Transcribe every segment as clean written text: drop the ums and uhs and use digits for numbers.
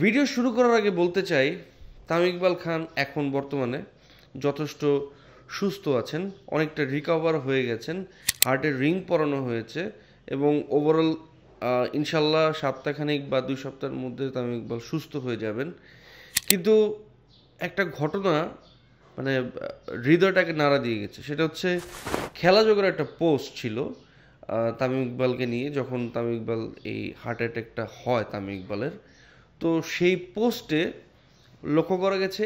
Video শুরু করার আগে বলতে চাই, তামিম ইকবাল খান এখন বর্তমানে যথেষ্ট সুস্থ আছেন, অনেকটা রিকভার হয়ে গেছেন, হার্টের রিং পরানো হয়েছে এবং ওভারঅল ইনশাল্লাহ সপ্তাহখানেক বা 2 সপ্তাহের মধ্যে তামিম ইকবাল সুস্থ হয়ে যাবেন। কিন্তু একটা ঘটনা মানে হৃদয়টাকে নাড়া দিয়ে গেছে, সেটা হচ্ছে খেলা জগতের একটা পোস্ট ছিল তামিম ইকবালকে নিয়ে, যখন তামিম ইকবাল এই হার্ট অ্যাটাকটা হয় তামিম ইকবালের। তো সেই পোস্টে লক্ষ্য করা গেছে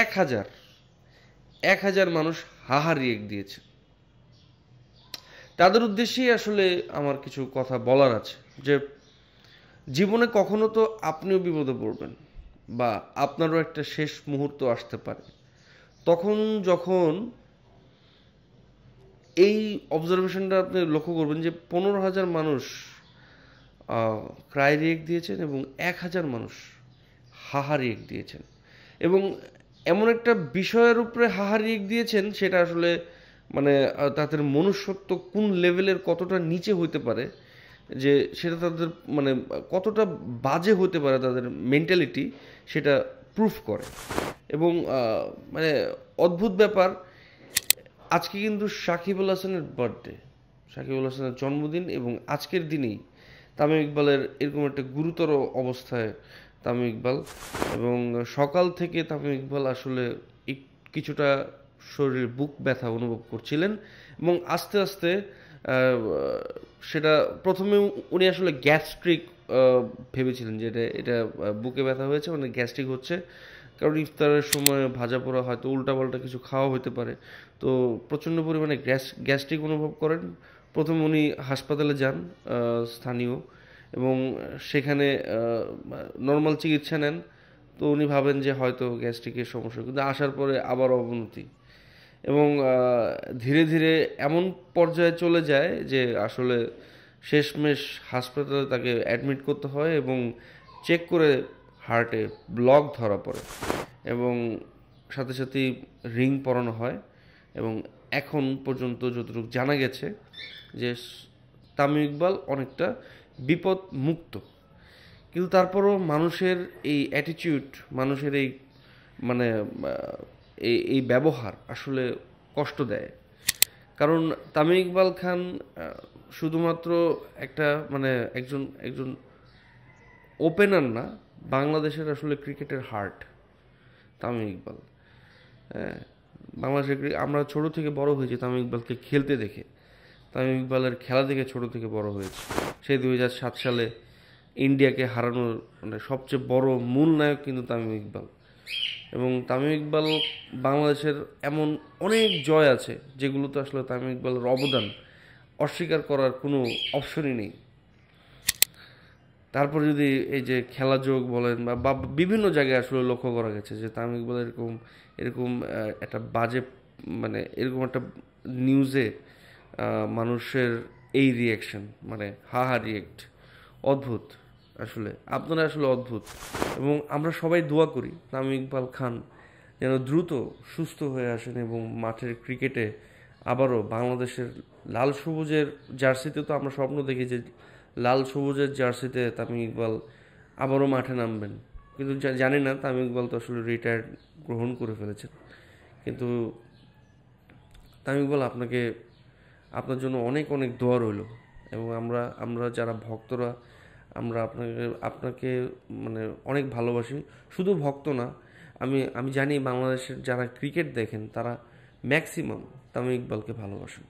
1,000 মানুষ হাহা রিয়েক্ট দিয়েছে। তাদের উদ্দেশ্যেই আসলে আমার কিছু কথা বলার আছে, যে জীবনে কখনো তো আপনিও বিপদে পড়বেন বা আপনারও একটা শেষ মুহূর্ত আসতে পারে। তখন যখন এই অবজারভেশনটা আপনি লক্ষ্য করবেন যে 15,000 মানুষ ক্রাই রিয়েক্ট দিয়েছেন এবং 1,000 মানুষ হাহা রিয়েক্ট দিয়েছেন, এবং এমন একটা বিষয়ের উপরে হাহা রিয়েক্ট দিয়েছেন সেটা আসলে মানে তাদের মনুষ্যত্ব কোন লেভেলের কতটা নিচে হইতে পারে, যে সেটা তাদের মানে কতটা বাজে হতে পারে তাদের মেন্টালিটি, সেটা প্রুফ করে। এবং মানে অদ্ভুত ব্যাপার, আজকে কিন্তু সাকিবুল হাসানের বার্থডে, সাকিবুল হাসানের জন্মদিন, এবং আজকের দিনেই তামিম ইকবালের এরকম একটা গুরুতর অবস্থায় তামিম ইকবাল, এবং সকাল থেকে তামিম ইকবাল আসলে কিছুটা শরীরে বুক ব্যথা অনুভব করছিলেন, এবং আস্তে আস্তে সেটা প্রথমে উনি আসলে গ্যাস্ট্রিক ভেবেছিলেন, যে এটা এটা বুকে ব্যথা হয়েছে মানে গ্যাস্ট্রিক হচ্ছে, কারণ ইফতারের সময় ভাজা পোড়া হয়তো উল্টাপাল্টা কিছু খাওয়া হতে পারে। তো প্রচণ্ড পরিমাণে গ্যাস্ট্রিক অনুভব করেন। প্রথম উনি হাসপাতালে যান স্থানীয়, এবং সেখানে নর্মাল চিকিৎসা নেন। তো উনি ভাবেন যে হয়তো গ্যাস্ট্রিকের সমস্যা, কিন্তু আসার পরে আবার অবনতি, এবং ধীরে ধীরে এমন পর্যায়ে চলে যায় যে আসলে শেষমেশ হাসপাতালে তাকে অ্যাডমিট করতে হয়, এবং চেক করে হার্টে ব্লক ধরা পড়ে, এবং সাথে সাথেই রিং পরানো হয়। এবং এখন পর্যন্ত যতটুকু জানা গেছে যে তামিম ইকবাল অনেকটা বিপদ মুক্ত। কিন্তু তারপরও মানুষের এই অ্যাটিটিউড, মানুষের এই মানে এই এই ব্যবহার আসলে কষ্ট দেয়। কারণ তামিম ইকবাল খান শুধুমাত্র একটা মানে একজন একজন ওপেনার না, বাংলাদেশের আসলে ক্রিকেটের হার্ট তামিম ইকবাল। হ্যাঁ, বাংলাদেশের আমরা ছোট থেকে বড় হয়েছি তামিম ইকবালকে খেলতে দেখে, তামিম ইকবালের খেলা দেখে ছোট থেকে বড় হয়েছে। সেই 2007 সালে ইন্ডিয়াকে হারানোর মানে সবচেয়ে বড় মূল নায়ক কিন্তু তামিম ইকবাল। এবং তামিম ইকবাল বাংলাদেশের এমন অনেক জয় আছে যেগুলোতে আসলে তামিম ইকবালের অবদান অস্বীকার করার কোনো অপশনই নেই। তারপর যদি এই যে খেলা যোগ বলেন বা বিভিন্ন জায়গায় আসলে লক্ষ্য করা গেছে যে তামিম ইকবাল এরকম এরকম একটা বাজে মানে এরকম একটা নিউজে মানুষের এই রিয়াকশন মানে হা হা রিয়েক্ট, অদ্ভুত। আসলে আপনারা আসলে অদ্ভুত, এবং আমরা সবাই দোয়া করি তামিম ইকবাল খান যেন দ্রুত সুস্থ হয়ে আসেন এবং মাঠের ক্রিকেটে আবারও বাংলাদেশের লাল সবুজের জার্সিতে, তো আমরা স্বপ্ন দেখি যে লাল সবুজের জার্সিতে তামিম ইকবাল আবারও মাঠে নামবেন। কিন্তু জানি না, তামিম ইকবাল তো আসলে রিটায়ার্ড গ্রহণ করে ফেলেছেন। কিন্তু তামিম ইকবাল আপনার জন্য অনেক অনেক দোয়া রইল, এবং আমরা আমরা যারা ভক্তরা আমরা আপনাকে মানে অনেক ভালোবাসি। শুধু ভক্ত না, আমি জানি বাংলাদেশের যারা ক্রিকেট দেখেন তারা ম্যাক্সিমাম তামিম ইকবালকে ভালোবাসেন।